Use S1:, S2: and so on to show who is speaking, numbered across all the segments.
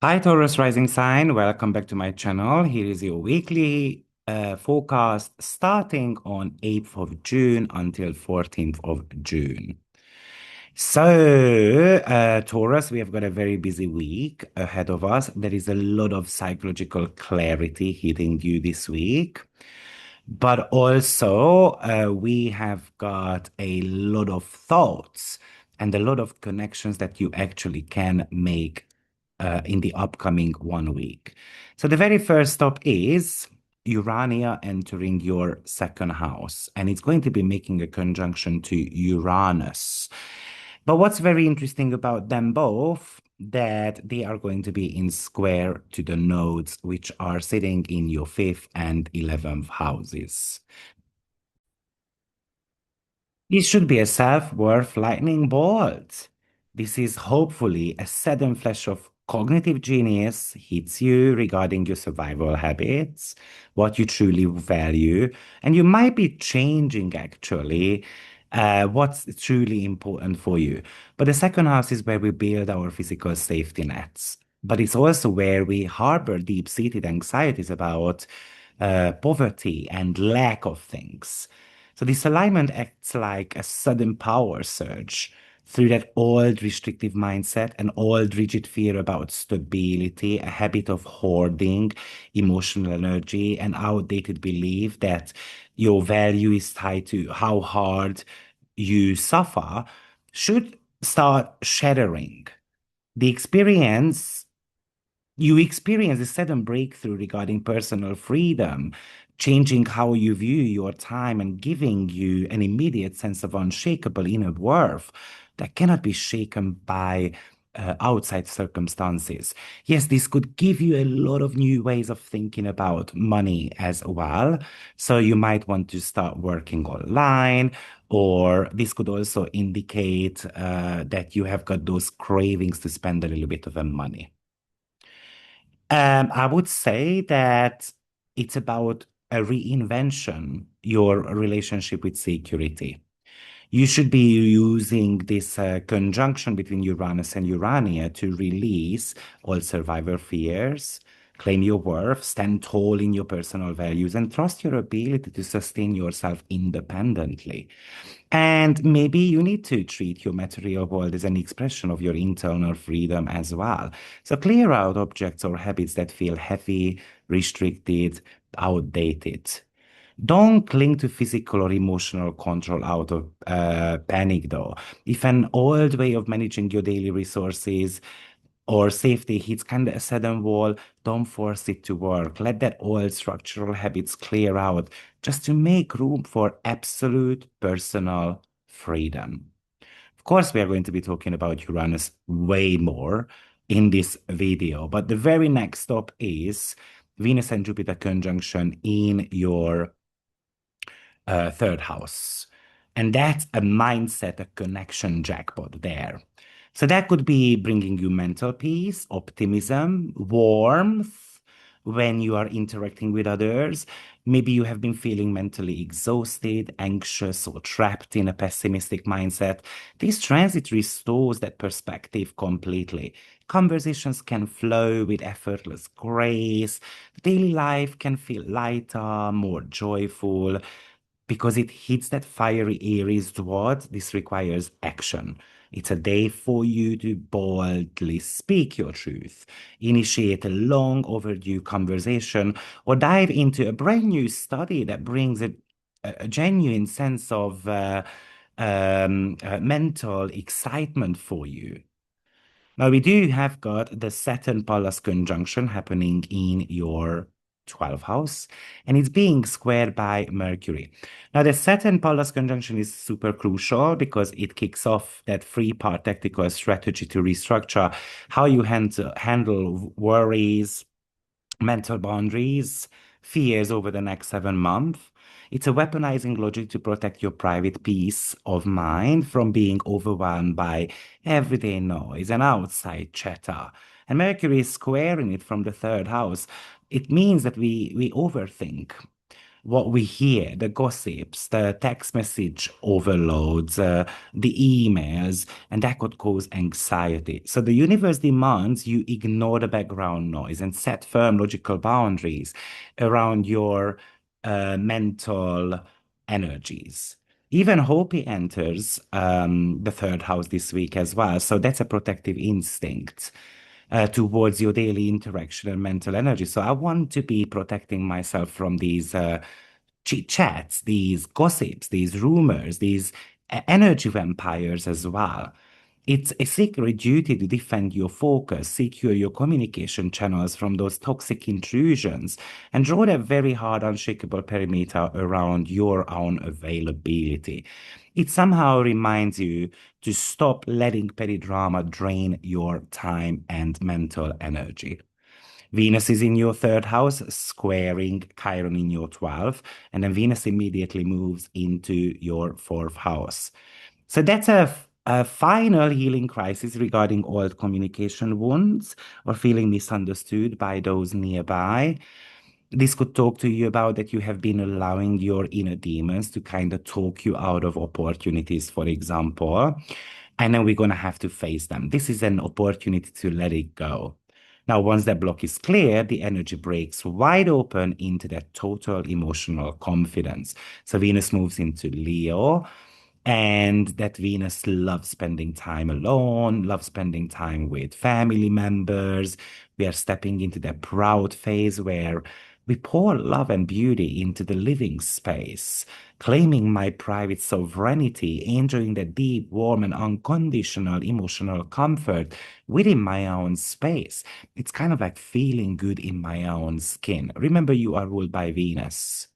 S1: Hi, Taurus rising sign. Welcome back to my channel. Here is your weekly forecast starting on 8th of June until 14th of June. Taurus, we have got a very busy week ahead of us. There is a lot of psychological clarity hitting you this week. But also, we have got a lot of thoughts and a lot of connections that you actually can make in the upcoming 1 week. So, the very first stop is Urania entering your second house, and it's going to be making a conjunction to Uranus. But what's very interesting about them both, that they are going to be in square to the nodes, which are sitting in your fifth and 11th houses. This should be a self-worth lightning bolt. This is hopefully a sudden flash of cognitive genius hits you regarding your survival habits, what you truly value, and you might be changing actually what's truly important for you. But the second house is where we build our physical safety nets. But it's also where we harbor deep-seated anxieties about poverty and lack of things. So this alignment acts like a sudden power surge through that old restrictive mindset, an old rigid fear about stability, a habit of hoarding emotional energy, an outdated belief that your value is tied to how hard you suffer should start shattering. The experience you experience a sudden breakthrough regarding personal freedom, changing how you view your time and giving you an immediate sense of unshakable inner worth that cannot be shaken by outside circumstances. Yes, this could give you a lot of new ways of thinking about money as well. So you might want to start working online, or this could also indicate that you have got those cravings to spend a little bit of the money. I would say that it's about a reinvention, your relationship with security. You should be using this conjunction between Uranus and Urania to release all survivor fears, claim your worth, stand tall in your personal values, and trust your ability to sustain yourself independently. And maybe you need to treat your material world as an expression of your internal freedom as well. So clear out objects or habits that feel heavy, restricted, outdated. Don't cling to physical or emotional control out of panic, though. If an old way of managing your daily resources or safety hits kind of a sudden wall, don't force it to work. Let that old structural habits clear out just to make room for absolute personal freedom. Of course, we are going to be talking about Uranus way more in this video, but the very next stop is Venus and Jupiter conjunction in your third house. And that's a mindset, a connection jackpot there. So that could be bringing you mental peace, optimism, warmth when you are interacting with others. Maybe you have been feeling mentally exhausted, anxious, or trapped in a pessimistic mindset. This transit restores that perspective completely. Conversations can flow with effortless grace. Daily life can feel lighter, more joyful because it hits that fiery Aries dwad. This requires action. It's a day for you to boldly speak your truth, initiate a long overdue conversation, or dive into a brand new study that brings a genuine sense of mental excitement for you. Now, we do have got the Saturn Pallas conjunction happening in your 12th house, and it's being squared by Mercury. Now, the Saturn Pallas conjunction is super crucial because it kicks off that three-part tactical strategy to restructure how you handle worries, mental boundaries, fears over the next 7 months. It's a weaponizing logic to protect your private peace of mind from being overwhelmed by everyday noise and outside chatter. And Mercury is squaring it from the third house. It means that we overthink. what we hear, the gossips, the text message overloads, the emails, and that could cause anxiety. So the universe demands you ignore the background noise and set firm logical boundaries around your mental energies. Even Hopi enters the third house this week as well. So that's a protective instinct towards your daily interaction and mental energy. So I want to be protecting myself from these chit chats, these gossips, these rumors, these energy vampires as well. It's a sacred duty to defend your focus, secure your communication channels from those toxic intrusions, and draw that very hard, unshakable perimeter around your own availability. It somehow reminds you to stop letting petty drama drain your time and mental energy. Venus is in your third house, squaring Chiron in your 12th, and then Venus immediately moves into your fourth house. So that's a final healing crisis regarding old communication wounds or feeling misunderstood by those nearby. This could talk to you about that you have been allowing your inner demons to kind of talk you out of opportunities, for example. And then we're going to have to face them. This is an opportunity to let it go. Now, once that block is clear, the energy breaks wide open into that total emotional confidence. So Venus moves into Leo, and that Venus loves spending time alone, loves spending time with family members. We are stepping into that proud phase where we pour love and beauty into the living space, claiming my private sovereignty, enjoying the deep, warm, and unconditional emotional comfort within my own space. It's kind of like feeling good in my own skin. Remember, you are ruled by Venus.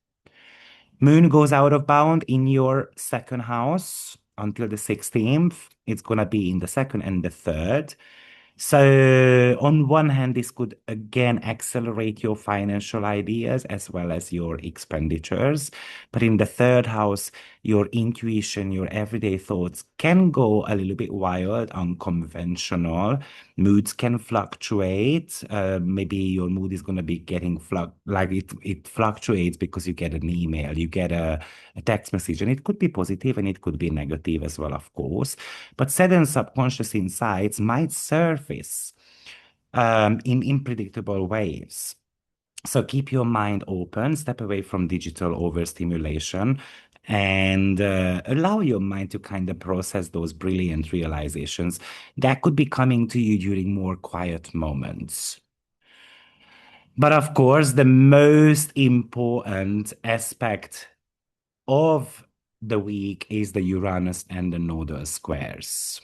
S1: Moon goes out of bound in your second house until the 16th. It's going to be in the second and the third. So, on one hand, this could again accelerate your financial ideas as well as your expenditures. But in the third house, your intuition, your everyday thoughts can go a little bit wild, unconventional. Moods can fluctuate. Maybe your mood is going to be getting like it fluctuates because you get an email, you get a text message, and it could be positive and it could be negative as well, of course. But sudden subconscious insights might surface in unpredictable ways. So keep your mind open, step away from digital overstimulation, and allow your mind to kind of process those brilliant realizations that could be coming to you during more quiet moments. But of course, the most important aspect of the week is the Uranus and the nodal squares.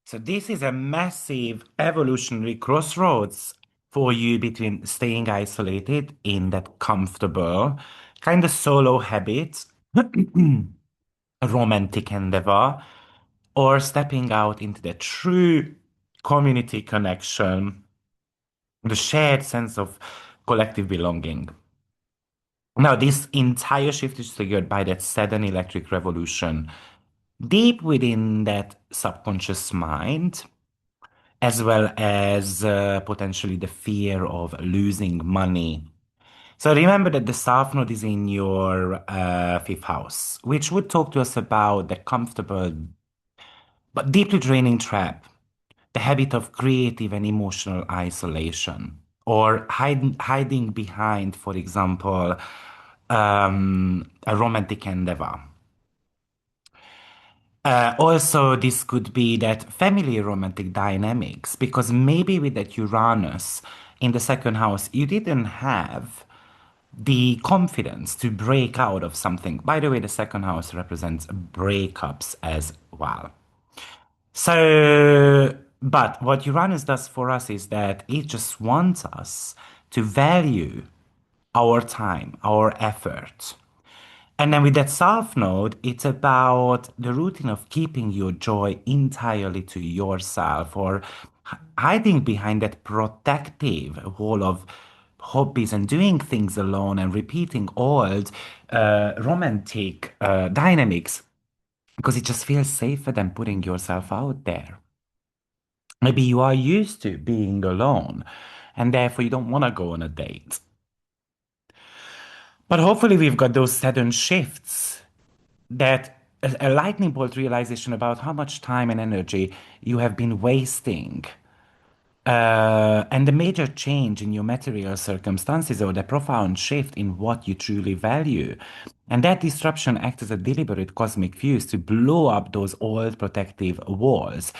S1: So this is a massive evolutionary crossroads for you between staying isolated in that comfortable, kind of solo habit, romantic endeavor, or stepping out into the true community connection, the shared sense of collective belonging. Now, this entire shift is triggered by that sudden electric revolution deep within that subconscious mind, as well as potentially the fear of losing money. So remember that the South Node is in your fifth house, which would talk to us about the comfortable but deeply draining trap, the habit of creative and emotional isolation, or hiding behind, for example, a romantic endeavor. Also, this could be that family romantic dynamics, because maybe with that Uranus in the second house, you didn't have the confidence to break out of something. By the way, the second house represents breakups as well. So, but what Uranus does for us is that it just wants us to value our time, our effort. And then with that South Node, it's about the routine of keeping your joy entirely to yourself, or hiding behind that protective wall of hobbies and doing things alone and repeating old romantic dynamics because it just feels safer than putting yourself out there. Maybe you are used to being alone and therefore you don't want to go on a date. But hopefully, we've got those sudden shifts that a lightning bolt realization about how much time and energy you have been wasting and the major change in your material circumstances or the profound shift in what you truly value. And that disruption acts as a deliberate cosmic fuse to blow up those old protective walls.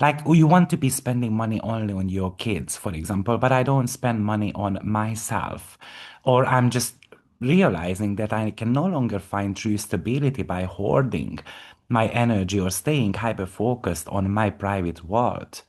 S1: Like you want to be spending money only on your kids, for example, but I don't spend money on myself. Or I'm just realizing that I can no longer find true stability by hoarding my energy or staying hyper focused on my private world.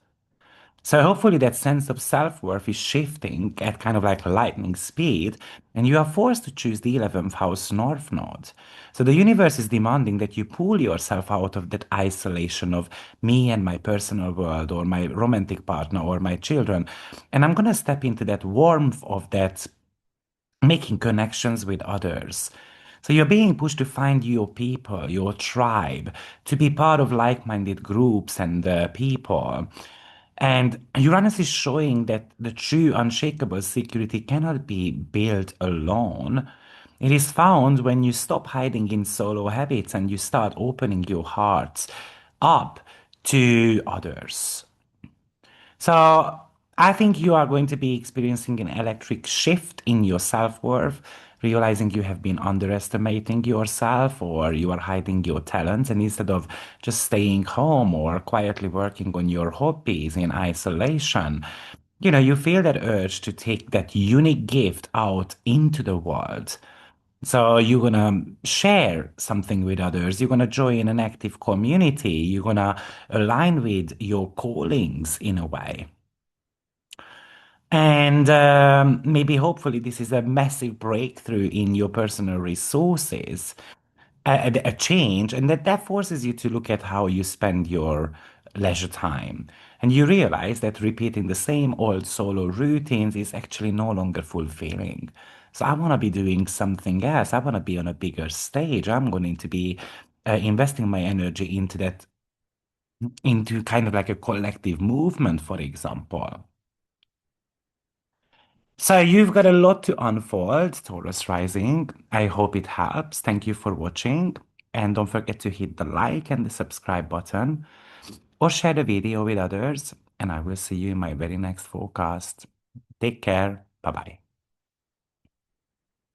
S1: So hopefully that sense of self-worth is shifting at kind of like lightning speed, and you are forced to choose the 11th house north node. So the universe is demanding that you pull yourself out of that isolation of me and my personal world or my romantic partner or my children. And I'm gonna step into that warmth of that making connections with others. So you're being pushed to find your people, your tribe, to be part of like-minded groups and people. And Uranus is showing that the true unshakable security cannot be built alone. It is found when you stop hiding in solo habits and you start opening your hearts up to others. So I think you are going to be experiencing an electric shift in your self-worth, realizing you have been underestimating yourself or you are hiding your talents. And instead of just staying home or quietly working on your hobbies in isolation, you feel that urge to take that unique gift out into the world. So you're gonna share something with others. You're gonna join an active community. You're gonna align with your callings in a way. And maybe hopefully this is a massive breakthrough in your personal resources, a change, and that forces you to look at how you spend your leisure time. And you realize that repeating the same old solo routines is actually no longer fulfilling. So I want to be doing something else. I want to be on a bigger stage. I'm going to be investing my energy into that, into kind of like a collective movement, for example. So you've got a lot to unfold, Taurus Rising. I hope it helps. Thank you for watching. And don't forget to hit the like and the subscribe button or share the video with others. And I will see you in my very next forecast. Take care. Bye bye.